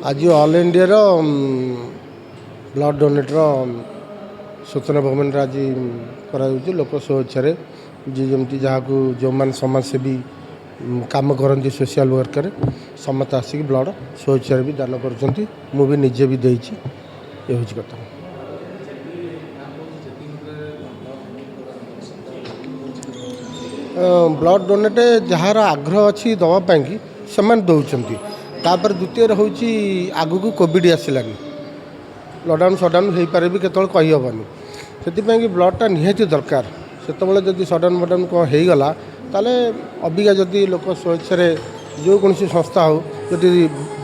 आज all India blood donator सूचना भवन आज कर लोक स्वेच्छा जी जमी जहाँ जो मैंने समाजसेवी काम करती सोशल वर्कर समस्त आसिक ब्लड स्वेच्छा भी दान कर भी निजे भी देती ये हूँ कथा। ब्लड डोनेट जार आग्रह अच्छी दवापाई कि से दौरान तापर द्वितीय हूँ आग को कोविड आसलानी लकडाउन सटडाउन हो पारे भी केत कहीहबनी से ब्लडटा निहाती दरकार से जब सडन मडन कौन होगला ताले अबिका जदि लोक स्वेच्छा जो कौन संस्था हो जदि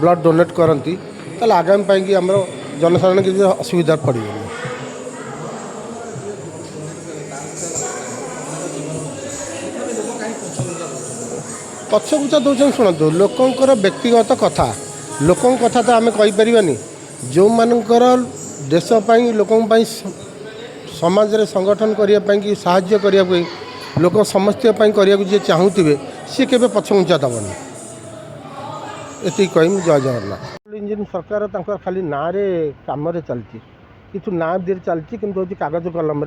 ब्लड डोनेट करती ताले आगामी पाई आम जनसाधारण किसी असुविधा पड़े। पछगुचा दौरान शुणु लोकंर व्यक्तिगत कथा लोक कथा तो आम कहीपरानी जो मानकर देशपाई लोक समाज रे संगठन करने साहाय्य करने लोक समस्त जी चाहूबे सी के पछगुचा दबनी ये कही जय जगन्नाथ। इंजिन सरकार खाली ना रे कम चलती कि ना दिए चलती किंतु हूँ कागज कलम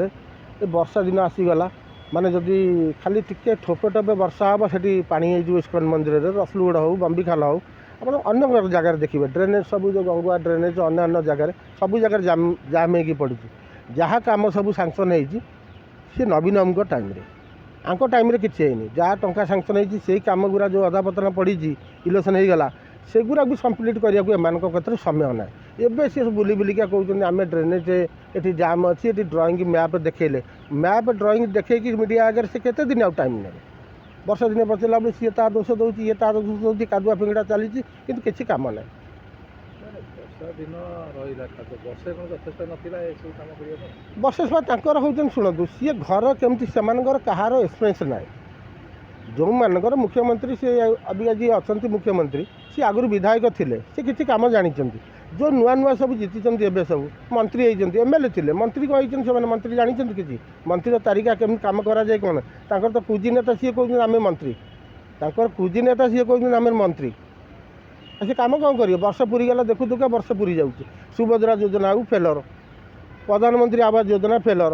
वर्षा दिन आसीगला माने जदि खाली टिके ठोपे ठोपे वर्षा हम से पानी इस्कन मंदिर में रसलुगड़ हो बंबीखाल हो आप अन्य जगार देखिए ड्रेनेज सब जो गंगुआ ड्रेनेज अन्य जगार सब जगह जाम हो पड़ी जहाँ कम सब सांक्शन सी नवीन अमको टाइम आंको टाइम किसी है जहाँ टंका सांक्शन होती कम गुरा जो अधापतना पड़ी इलेक्शन होगला से गुरा भी कम्प्लीट करने को एम क्षेत्र समय ना एवं सी बुली बुलिका कहते आम ड्रेनेज ये जाम अच्छी ये ड्रईंग मैप देखले मैप ड्रईंग देखी मीडिया आगे से केते दिन आउ टाइम ने वर्ष दिन पचला बेले सी ता दोष दौर ये ता दोष दौर कादुआ फिंगड़ा चली किसी कम ना वर्षे सब हूँ शुणु सी घर केमती से कहार एक्सपीरियंस ना जो मानकर मुख्यमंत्री से अबिका जी अच्छा मुख्यमंत्री सी आगुरी विधायक थे सी किसी कम जानी जो नुआ नुआ सब जीति एवं सब मंत्री होती एम एल ए मंत्री कौन होती मंत्री जानते किसी मंत्री तारिका केमी कम कराए कौन तो कुजी नेता सी कहते आम मंत्री कुजी नेता सी कहते आम मंत्री से कम कौन कर वर्ष पूरी गला देखु दुका वर्ष पूरी जाऊँगी सुभद्रा योजना फेलर प्रधानमंत्री आवास योजना फेलर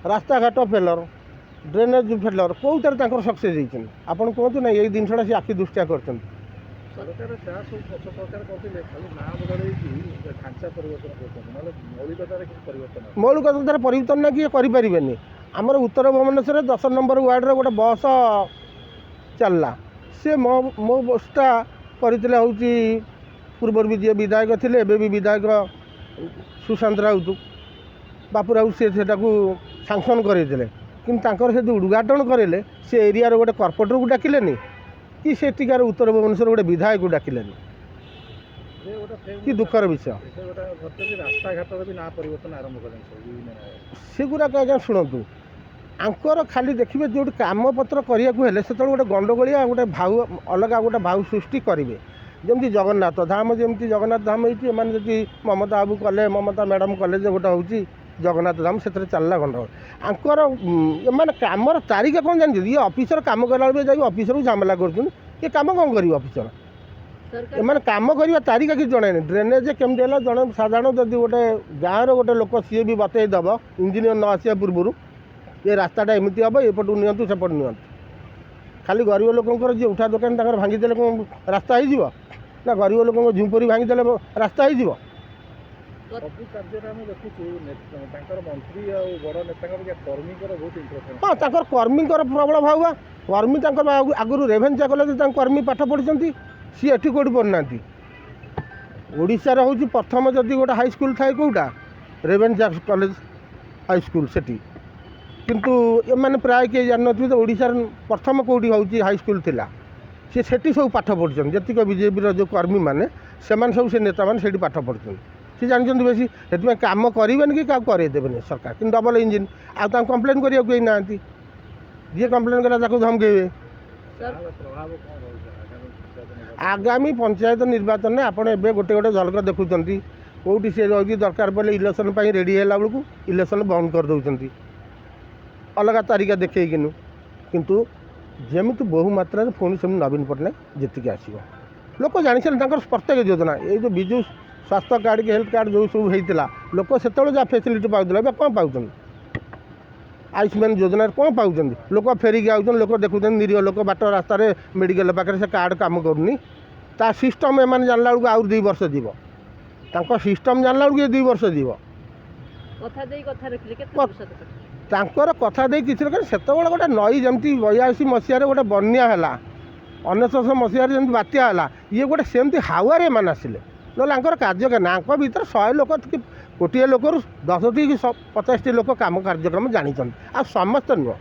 रास्ता घाट फेलर ड्रेनेज फेलर कौटार सक्सेस होती आपड़ कहतु ना ये जिनसा सी आखि दृष्टिया कर मौलिकतार परिवर्तन ना किए करें आमर उत्तर भुवनेश्वर 10 नंबर वार्ड गोटे बस चलला सी मो बसटा करते हूँ पूर्व भी जी विधायक थे एवं भी विधायक सुशांत राउत बापू राउत से सांक्शन करते कि उद्घाटन करें से एरिया गोटे कर्पोरेटर को डाकिलेनी कि से टिकार उत्तर भुवनेश्वर गोटे विधायक को डाकिलेनी कि दुखर विषय सेगुड़ाक आज्ञा शुणु आंकर खाली देखिए जो कम पत्र करने से गोटे गंडगोलिया गोटे भाव अलग गोटे भाव सृष्टि करेंगे जमी जगन्नाथ धाम जमी जगन्नाथ धाम होती जब ममता बाबू कले ममता मैडम कले गोटे हूँ जगन्नाथ धाम से चलला गंडगोल आंकर एम कम तारीख कौन जानते ये ऑफिसर कम कला बेले ऑफिसर को झमेला कर कम कौन कर ऑफिसर एम कम करवा तारीख किसी जन ड्रेनेज केमती है जन साधारण जब गोटे गाँव गोटे लोक सी भी बतईदेव इंजीनियर न आसा पूर्व ये रास्ताटा एमती हम एपटू नियंतु सेपट नियंतु खाली गरीब लोकंर जी उठा दुकान भांगीदे कौन रास्ता हो ना गरीब लोक झुंपरी भांगीदे रास्ता हो हाँ कर्मी प्रबल भाव कर्मी आगुरी रेभेन्सा कॉलेज कर्मी पाठ पढ़ी सी एटी कौटी पढ़ना ओडार हूँ प्रथम जदि गोटे हाईस्कल थाए कौटा रेभेन्सा कॉलेज हाईस्कल से किंतु एम प्राय किए जान तो ओडार प्रथम कौटी हूँ हाईस्कल थिला सी सेठी सब पाठ पढ़ी जीक बीजेपी जो कर्मी मैंने सब से नेता मैंने से पाठ पढ़ी सी जानते बेसी से कम करें कि क्या करदेवे सरकार कि डबल इंजिन आ कम्प्लेन करने को ना जी कम्प्लेन करा धमकेबे आगामी पंचायत निर्वाचन में आपड़ ए गोटे गोटे झलक देखुं कौटी सी रही दरकार पड़े इलेक्शन रेडी है बेलू इलेक्शन बंद कर दौरान अलग तारीख देखिए किंतु जमी बहु मात्रा पुणी से नवीन पट्टनायक जीतिक आसो लोक जानी प्रत्येक योजना ये जो विजु स्वास्थ्य कार्ड की हेल्थ कार्ड जो सब होता लोक से जहाँ फैसिलिटी पाऊला ए कौन पाँच आयुष्मान योजना कौन पाँच लोक फेरिक आउन लोक देखुं निरीह लोक बाट रास्त मेडिकल पाखे से कार्ड कम करनी ता सिस्टम एम जानला बेलू आउ 2 वर्ष जीव सिस्टम जानला बेलू ये 2 वर्ष जीव तांकर कथा दे किसी से गोटे नई जमी 82 मसीह गोटे बन्या है 1900 मसीह जमी बात्या है ये गोटे सेमती हावे मान आसिले ना कार्य भर 100 लोक कोटिए लोक 10 टी 50 टी लोक कम कार्यक्रम जानी आ समस्त नुह।